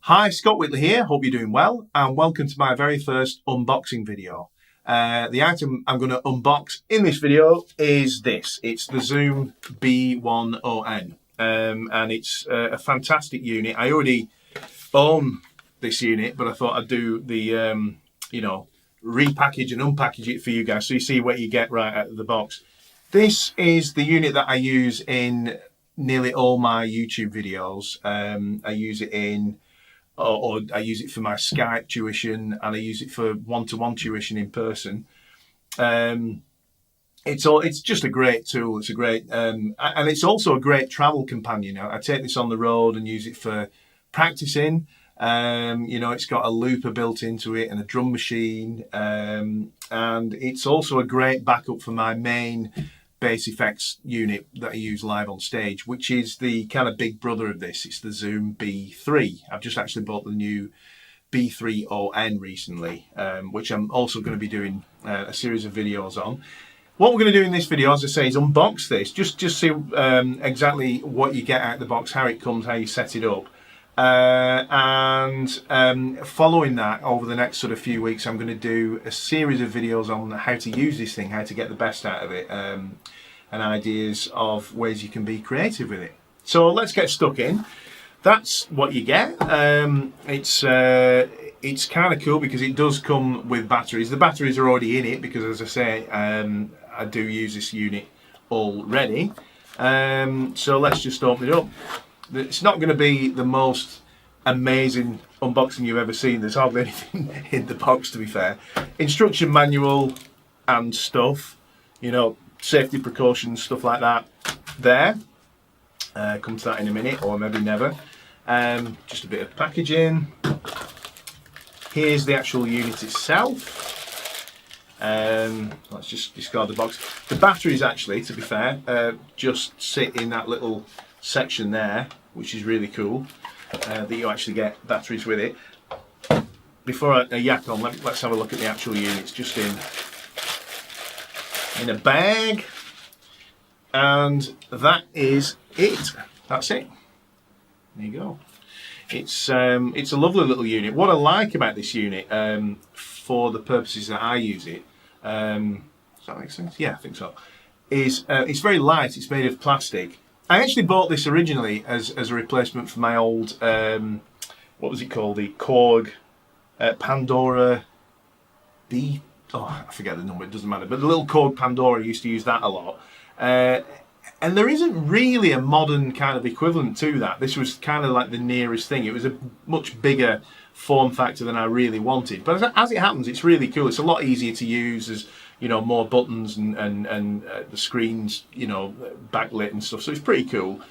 Hi, Scott Whitley here. Hope you're doing well, and welcome to my very first unboxing video. The item I'm going to unbox in this video is this. It's the Zoom B1on, and it's a fantastic unit. I already own this unit, but I thought I'd do the, repackage and unpackage it for you guys so you see what you get right out of the box. This is the unit that I use in nearly all my YouTube videos. I use it in or I use it for my Skype tuition, and I use it for one-to-one tuition in person. It's just a great tool. It's a great and it's also a great travel companion. I take this on the road and use it for practicing. It's got a looper built into it and a drum machine, and it's also a great backup for my main bass effects unit that I use live on stage, which is the kind of big brother of this. It's the Zoom B3. I've just actually bought the new B3on recently, which I'm also going to be doing a series of videos on. What we're going to do in this video, as I say, is unbox this, just see exactly what you get out of the box, how it comes, how you set it up. And following that, over the next sort of few weeks, I'm going to do a series of videos on how to use this thing, how to get the best out of it, and ideas of ways you can be creative with it. So let's get stuck in. That's what you get. It's kind of cool because it does come with batteries. The batteries are already in it because, as I say, I do use this unit already. So let's just open it up. It's not going to be the most amazing unboxing you've ever seen. There's hardly anything in the box, to be fair. Instruction manual and stuff, safety precautions, stuff like that there. Come to that in a minute, or maybe never. Just a bit of packaging. Here's the actual unit itself. Let's just discard the box. The batteries, actually, to be fair, just sit in that little section there, which is really cool, that you actually get batteries with it. Before I yak on, let's have a look at the actual units, just in a bag, and that is it. That's it. There you go. It's a lovely little unit. What I like about this unit, for the purposes that I use it, does that make sense? Yeah, I think so. Is it's very light. It's made of plastic. I actually bought this originally as a replacement for my old, what was it called? The Korg Pandora B. Oh, I forget the number, it doesn't matter. But the little Korg Pandora, I used to use that a lot. And there isn't really a modern kind of equivalent to that. This was kind of like the nearest thing. It was a much bigger form factor than I really wanted. But as it happens, it's really cool. It's a lot easier to use. There's more buttons and the screens, backlit and stuff. So it's pretty cool.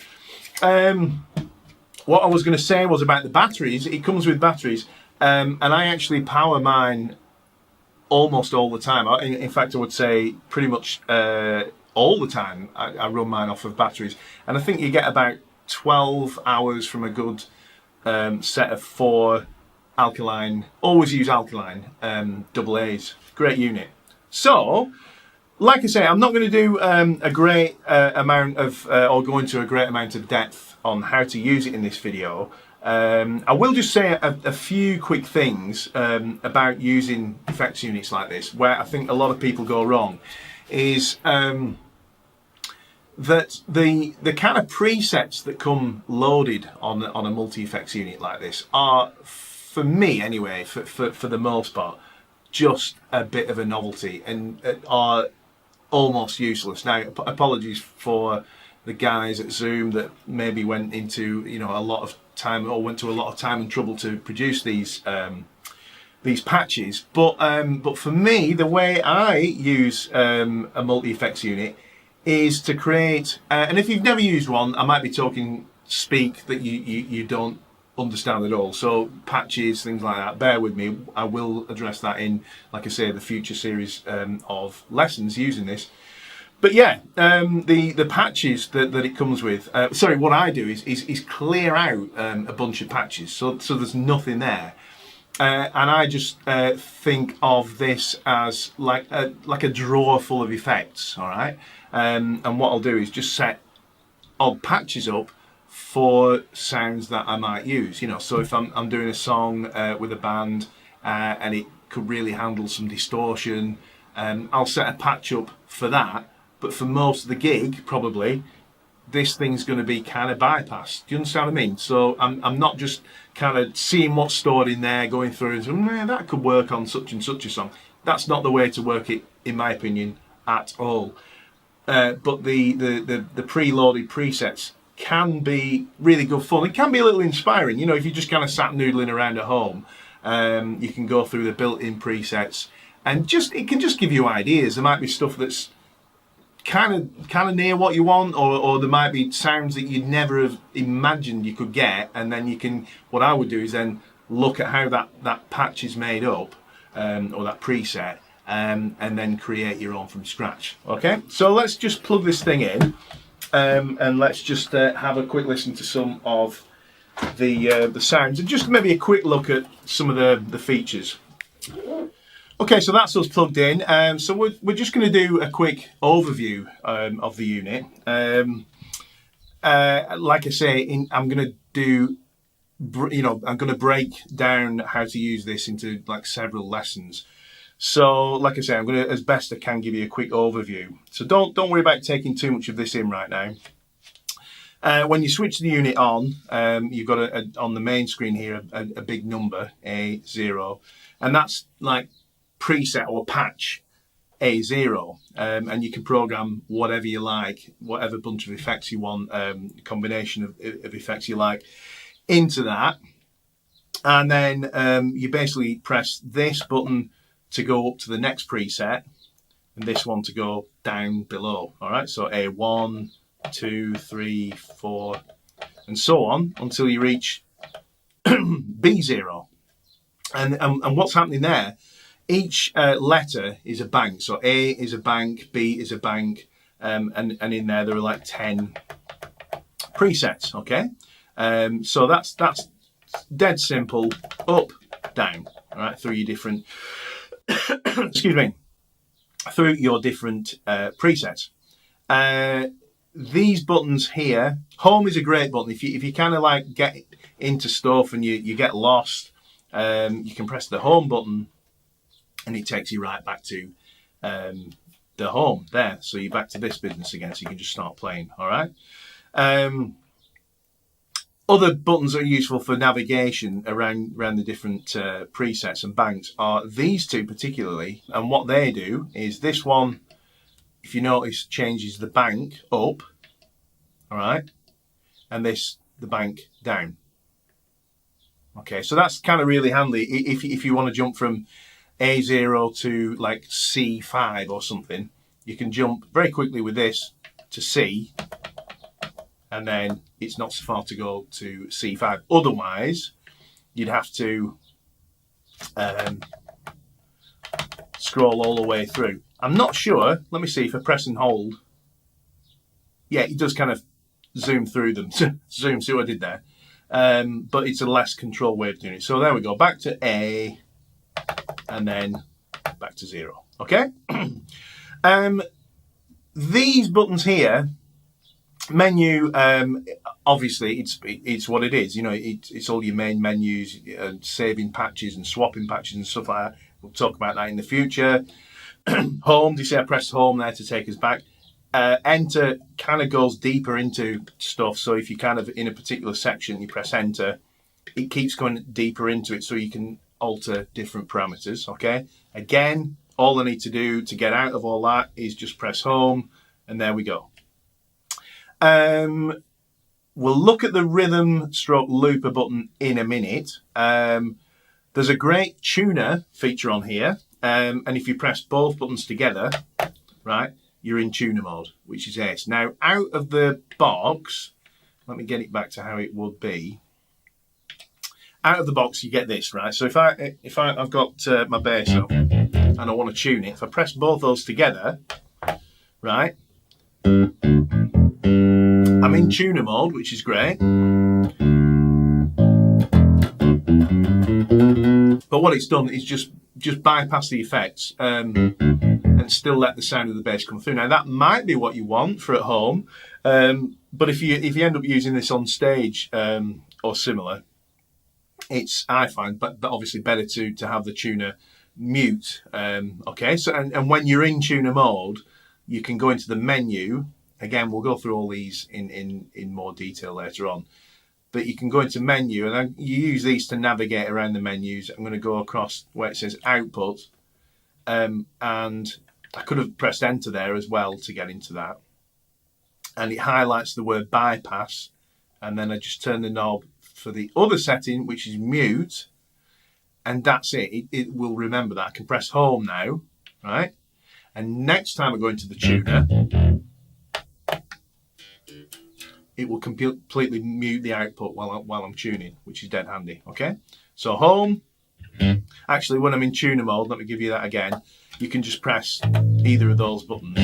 What I was going to say was about the batteries. It comes with batteries, and I actually power mine almost all the time. In fact, I would say pretty much all the time I run mine off of batteries. And I think you get about 12 hours from a good set of 4 alkaline. Always use alkaline AA's. Great unit. So, like I say, I'm not going to do a great amount of, or go into a great amount of depth on how to use it in this video. I will just say a few quick things about using effects units like this, where I think a lot of people go wrong, is that the kind of presets that come loaded on a multi-effects unit like this are, for me anyway, for the most part, just a bit of a novelty and are almost useless. Now, apologies for the guys at Zoom that maybe went into a lot of time, or went to a lot of time and trouble to produce these patches. But for me, the way I use a multi-effects unit is to create, and if you've never used one, I might be talking speak that you don't understand at all. So patches, things like that, bear with me. I will address that in, like I say, the future series of lessons using this. But yeah, the patches that it comes with, what I do is clear out a bunch of patches, so there's nothing there. And I just think of this as like a drawer full of effects, all right? And what I'll do is just set odd patches up for sounds that I might use. You know, so if I'm doing a song with a band and it could really handle some distortion, I'll set a patch up for that. But for most of the gig, probably, this thing's going to be kind of bypassed. Do you understand what I mean? So I'm not just kind of seeing what's stored in there, going through and saying, that could work on such and such a song. That's not the way to work it, in my opinion, at all. But the preloaded presets can be really good fun. It can be a little inspiring. You know, if you just kind of sat noodling around at home, you can go through the built-in presets and it can just give you ideas. There might be stuff that's kind of near what you want, or there might be sounds that you'd never have imagined you could get, and then you can, what I would do is then look at how that patch is made up, or that preset, and then create your own from scratch. Okay, so let's just plug this thing in, and let's just have a quick listen to some of the sounds, and just maybe a quick look at some of the features. Okay, so that's us plugged in. So we're just going to do a quick overview of the unit. Like I say, I'm going to do, I'm going to break down how to use this into like several lessons. So, like I say, I'm going to, as best I can, give you a quick overview. So don't worry about taking too much of this in right now. When you switch the unit on, you've got on the main screen here a big number, A0, and that's like preset or patch A0, and you can program whatever you like, whatever bunch of effects you want, combination of effects you like into that, and then you basically press this button to go up to the next preset and this one to go down below. All right, so A1, 2, 3, 4 and so on until you reach B0, and what's happening there, each letter is a bank. So A is a bank, B is a bank, and in there are like 10 presets. Okay, so that's dead simple. Up, down, all right, through your different excuse me, through your different presets. These buttons here, home is a great button. If you kind of like get into stuff and you get lost, you can press the home button and it takes you right back to the home there. So you're back to this business again, so you can just start playing. All right. Other buttons that are useful for navigation around the different presets and banks are these two particularly, and what they do is this one, if you notice, changes the bank up, all right, and the bank down. Okay, so that's kind of really handy if you want to jump from A0 to like C5 or something. You can jump very quickly with this to C, and then it's not so far to go to C5. Otherwise, you'd have to scroll all the way through. I'm not sure. Let me see if I press and hold. Yeah, it does kind of zoom through them. Zoom, see what I did there? But it's a less controlled way of doing it. So there we go. Back to A, and then back to 0. Okay? These buttons here, menu, obviously it's what it is. You know, it's all your main menus, saving patches and swapping patches and stuff like that. We'll talk about that in the future. Home, do you see I pressed home there to take us back? Enter kind of goes deeper into stuff. So if you kind of in a particular section, you press enter, it keeps going deeper into it so you can alter different parameters. Okay, again, all I need to do to get out of all that is just press home, and there we go. We'll look at the rhythm stroke looper button in a minute. There's a great tuner feature on here, and if you press both buttons together, right, you're in tuner mode, which is ace. Now, out of the box, let me get it back to how it would be. Out of the box, you get this, right? So if I've got my bass up and I want to tune it, if I press both those together, right, I'm in tuner mode, which is great. But what it's done is just bypass the effects and still let the sound of the bass come through. Now that might be what you want for at home, But if you end up using this on stage or similar, I find, but obviously better to have the tuner mute. Okay, so and when you're in tuner mode, you can go into the menu. Again, we'll go through all these in more detail later on. But you can go into menu, and then you use these to navigate around the menus. I'm going to go across where it says output, and I could have pressed enter there as well to get into that. And it highlights the word bypass, and then I just turn the knob for the other setting, which is mute, and that's it. It will remember that. I can press home now, right? And next time I go into the tuner, it will completely mute the output while I'm tuning, which is dead handy. Okay, so home. Actually, when I'm in tuner mode, let me give you that again. You can just press either of those buttons,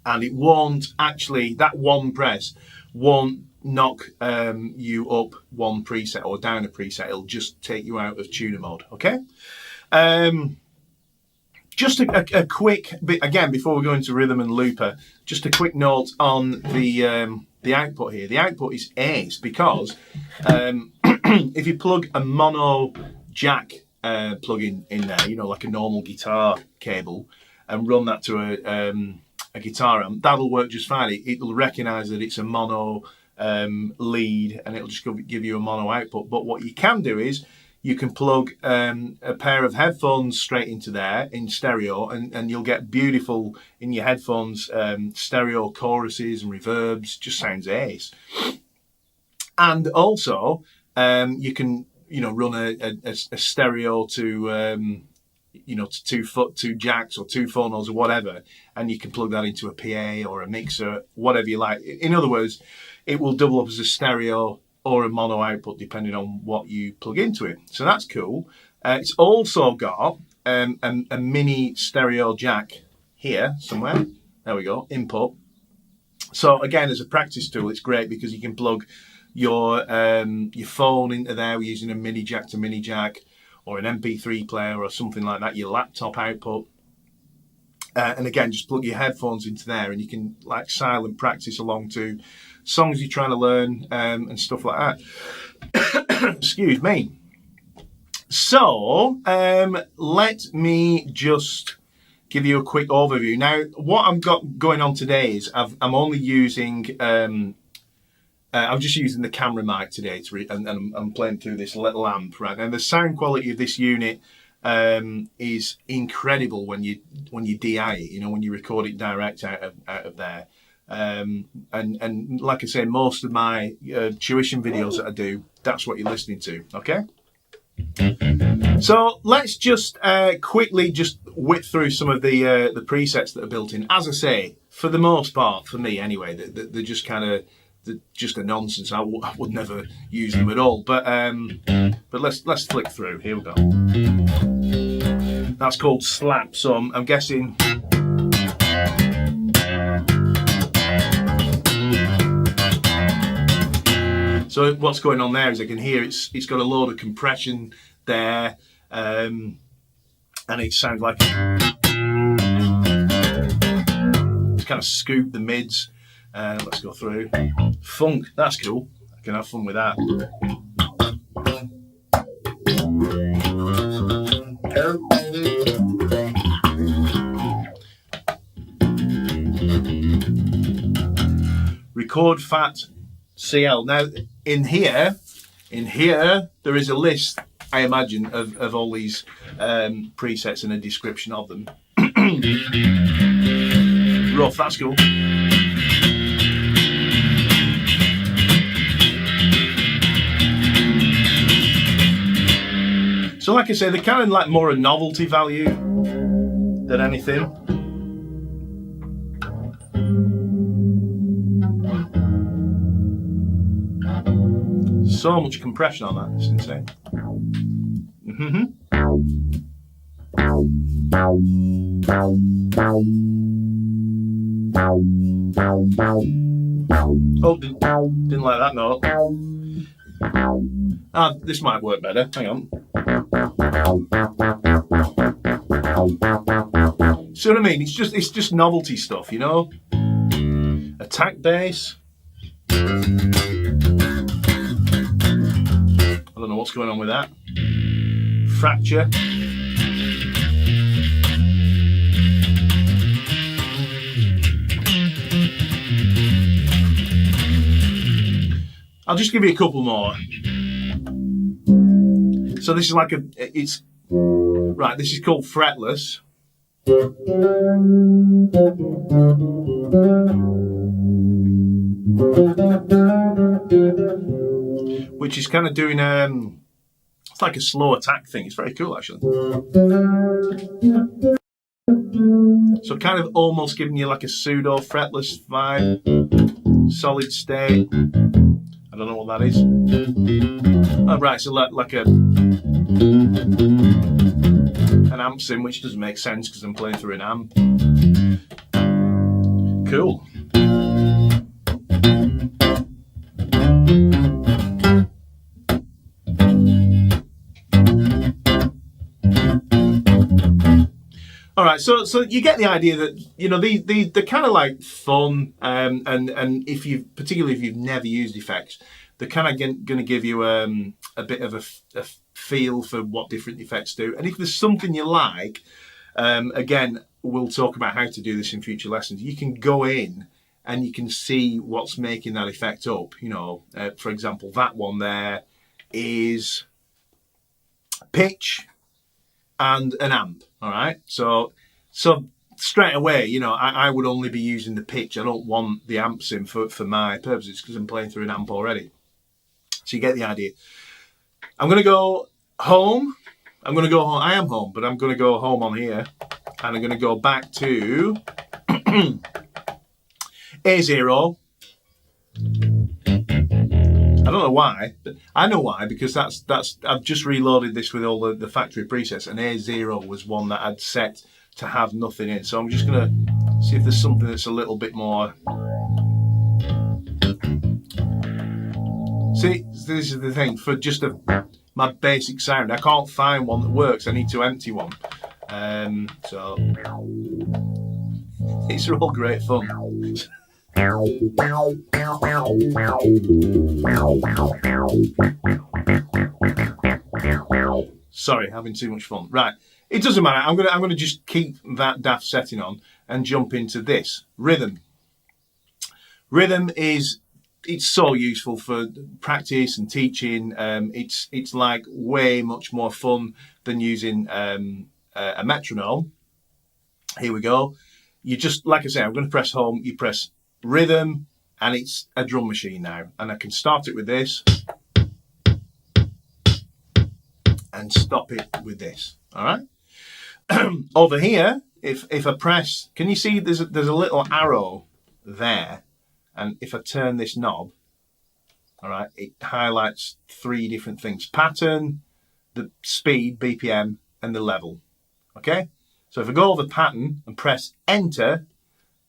and it won't actually, that one press won't knock you up one preset or down a preset. It'll just take you out of tuner mode. Okay. Just a quick bit again before we go into rhythm and looper. Just a quick note on the output here. The output is ace because if you plug a mono jack plug-in in there, you know, like a normal guitar cable, and run that to a guitar amp, that'll work just fine. It'll recognise that it's a mono lead, and it'll just give you a mono output. But what you can do is you can plug a pair of headphones straight into there in stereo, and you'll get beautiful in your headphones stereo choruses and reverbs. Just sounds ace. And also you can run a stereo to to two jacks or two phonos or whatever, and you can plug that into a PA or a mixer, whatever you like. In other words, it will double up as a stereo or a mono output depending on what you plug into it. So that's cool. It's also got a mini stereo jack here somewhere. There we go, input. So again, as a practice tool, it's great because you can plug your phone into there using a mini jack to mini jack, or an MP3 player or something like that, your laptop output. And again, just plug your headphones into there, and you can like silent practice along to songs you're trying to learn and stuff like that. Excuse me. So let me just give you a quick overview. Now, what I've got going on today is I'm only using I'm just using the camera mic today and I'm playing through this little amp, right? And the sound quality of this unit is incredible when you DI it, when you record it direct out of there. And like I say, most of my tuition videos that I do, that's what you're listening to. Okay. So let's just quickly just whip through some of the presets that are built in. As I say, for the most part, for me anyway, they're just kind of just a nonsense. I would never use them at all. But let's flick through. Here we go. That's called slap. So I'm guessing. So what's going on there is I can hear it's got a load of compression there, and it sounds like it's kind of scoop the mids. Let's go through. Funk, that's cool. I can have fun with that. Record fat CL. Now in here there is a list, I imagine, of all these presets and a description of them. Rough, that's cool. So like I say, they're kind of like more a novelty value than anything. So much compression on that, it's insane. Oh, didn't like that note. This might work better. Hang on. See what I mean? It's just novelty stuff, Attack bass. I don't know what's going on with that. Fracture. I'll just give you a couple more. So this is like this is called fretless. Which is kind of doing it's like a slow attack thing. It's very cool actually. So kind of almost giving you like a pseudo fretless vibe, solid state. I don't know what that is. Oh, right, so like an amp sim, which doesn't make sense because I'm playing through an amp. Cool. All right, so you get the idea that, you know, they're kind of like fun, and particularly if you've never used effects, they're kind of going to give you a bit of a feel for what different effects do. And if there's something you like, again, we'll talk about how to do this in future lessons. You can go in and you can see what's making that effect up. You know, for example, that one there is pitch and an amp. All right, so straight away, you know, I would only be using the pitch. I don't want the amp sim for my purposes because I'm playing through an amp already. So you get the idea. I'm going to go home. I am home, but I'm going to go home on here, and I'm going to go back to A0. I don't know why, but I know why, because I've just reloaded this with all the factory presets, and A0 was one that I'd set to have nothing in. So I'm just gonna see if there's something that's a little bit more. See, this is the thing, for just my basic sound, I can't find one that works. I need to empty one. So these are all great fun. Sorry, having too much fun. Right, it doesn't matter. I'm gonna just keep that daft setting on and jump into this rhythm. Rhythm it's so useful for practice and teaching. It's like way much more fun than using a metronome. Here we go. You just, like I say, I'm going to press home. You press rhythm, and it's a drum machine now, and I can start it with this and stop it with this. All right. Over here, if I press, can you see there's a little arrow there, and if I turn this knob, all right, it highlights 3 different things: pattern, the speed, BPM, and the level. Okay, so if I go over pattern and press enter,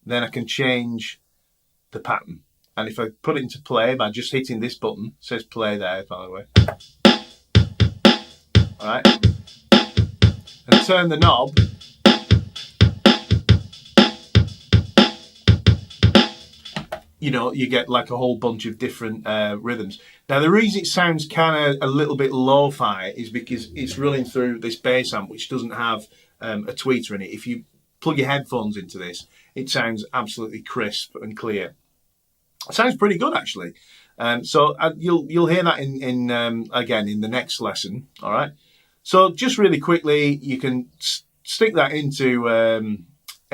then I can change the pattern. And if I put it into play by just hitting this button, it says play there, by the way. All right, and turn the knob, you know, you get like a whole bunch of different rhythms. Now, the reason it sounds kind of a little bit lo-fi is because it's running through this bass amp, which doesn't have a tweeter in it. If you plug your headphones into this, it sounds absolutely crisp and clear. It sounds pretty good, actually. So you'll hear that in again in the next lesson. All right. So just really quickly, you can stick that into a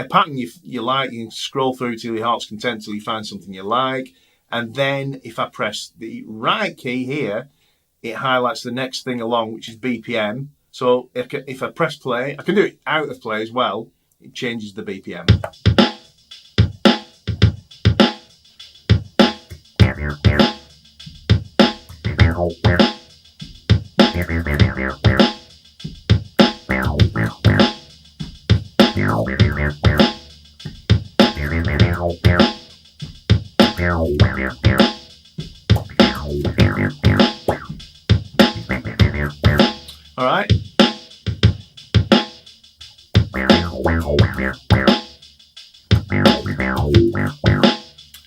pattern you like. You can scroll through till your heart's content till you find something you like. And then if I press the right key here, it highlights the next thing along, which is BPM. So if I press play, I can do it out of play as well. It changes the BPM. All right.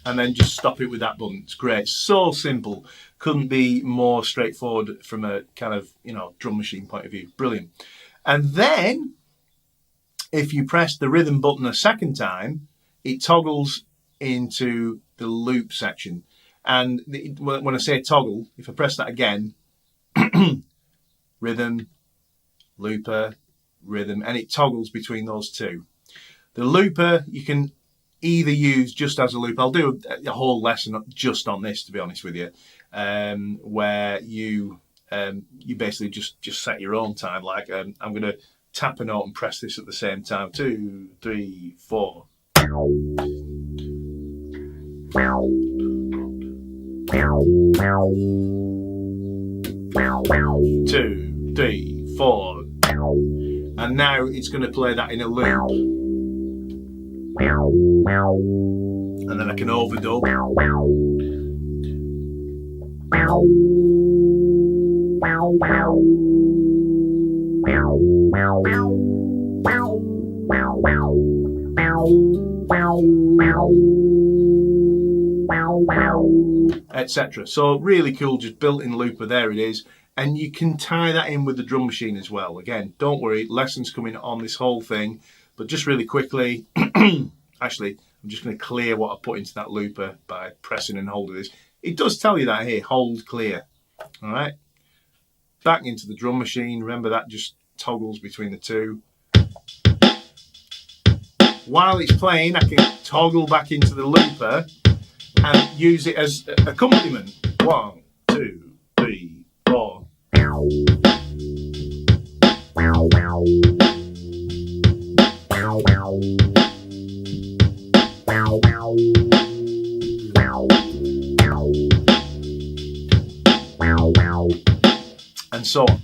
and then just stop it with that button. It's great. So simple. Couldn't be more straightforward from a kind of, you know, drum machine point of view. Brilliant. And then if you press the rhythm button a second time, it toggles into the loop section. And when I say toggle, if I press that again, rhythm, looper, rhythm, and it toggles between those two. The looper you can either use just as a loop. I'll do a whole lesson just on this, to be honest with you, where you basically just set your own time. Like I'm going to tap a note and press this at the same time. 2, 3, 4. 2, 3, 4. And now it's going to play that in a loop. And then I can overdub. Etc. So really cool, just built-in looper. There it is. And you can tie that in with the drum machine as well. Again, don't worry, lessons coming on this whole thing, but just really quickly, actually, I'm just going to clear what I put into that looper by pressing and holding this. It does tell you that here, hold clear. All right, back into the drum machine. Remember that just toggles between the two. While it's playing, I can toggle back into the looper and use it as accompaniment. 1, 2, 3, 4. And so on.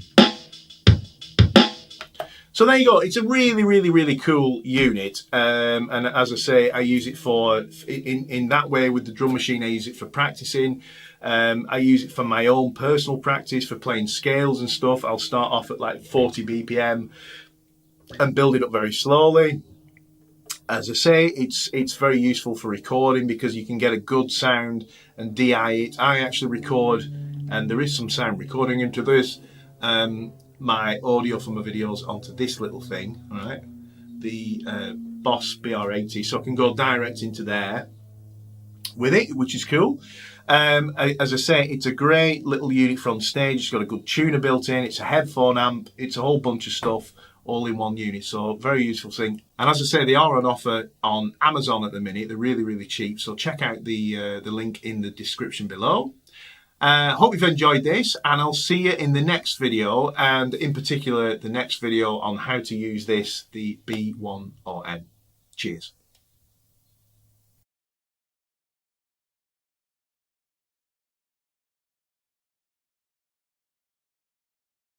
So there you go. It's a really cool unit, and as I say, I use it for in that way with the drum machine. I use it for practicing. I use it for my own personal practice for playing scales and stuff. I'll start off at like 40 BPM and build it up very slowly. As I say, it's very useful for recording because you can get a good sound and DI it. I actually record, and there is some sound recording into this. My audio from my videos onto this little thing, all right, the Boss BR80, so I can go direct into there with it, which is cool. As I say, it's a great little unit from stage. It's got a good tuner built in. It's a headphone amp. It's a whole bunch of stuff all in one unit. So very useful thing. And as I say, they are on offer on Amazon at the minute. They're really cheap. So check out the link in the description below. Hope you've enjoyed this, and I'll see you in the next video, and in particular the next video on how to use this, the B1on. Cheers.